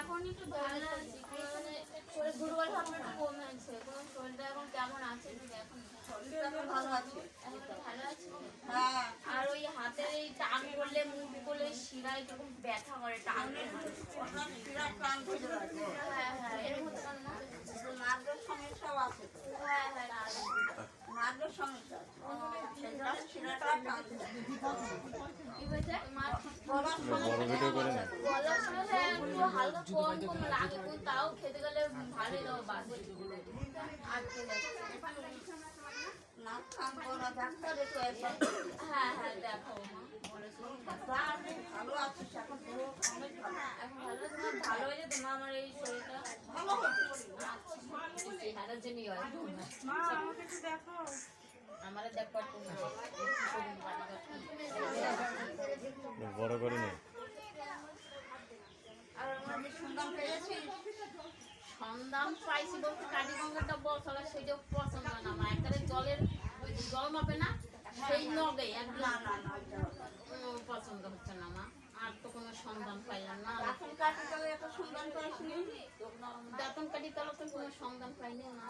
এখন একটু ভালো আছি, মানে শরীর দুর্বল ভাবটা একটু কমে আছে। এখন শরীরটা এখন কেমন আছে একটু দেখুন। শরীরটা তো ভালো আছে, এখন একটু ভালো আছে। হ্যাঁ। আর ওই হাতের এই টান করলে মুভ করলে শিরায় কিরকম ব্যথা করে টান করলে। ওটা শিরায় টান ধরে রাখে। হ্যাঁ হ্যাঁ এরকম হতে পারে না? নার্ভের সমস্যাও আছে তো। হ্যাঁ হ্যাঁ নার্ভের সমস্যা আছে। সেটা শিরাটা টান ধরে। কি হয়েছে? গলার সমস্যা। গলার সমস্যা একটু হালকা কম কম লাগে, কিন্তু তাও খেতে গেলে ভালোই দাও বাড়বে। আটকে যাচ্ছে। নাক কান গলা ডাক্তার একটু একবার। হ্যাঁ হ্যাঁ দেখো মা বলেছিল। ভালো আছিস এখন তো অনেক ভালো। এখন ভালো আছে না? ভালো হয়ে যেত না আমার এই শরীরটা। ভালো হবে। চেহারার জন্যই হয়। মা আমাকে একটু দেখো। আমারে দেখ পারতো না। বড় করে নে। আর আমার আমি সন্ধান পেয়েছিস? সন্ধান পাইছি বলতে কালীগঙ্গাটা বছলা সেটাও পছন্দ না আমার। একবারে জলের ওই যে জল মাপে না সেই নগে একদম না না না, ওইটা হবে না। পছন্দ হচ্ছে না মা। আর তো কোনো সন্ধান পাইলাম না। এখন কাটি তবে এত সন্ধান করিসনি? বেতন কাটি তাহলে তো কোনো সন্ধান পাইনি না।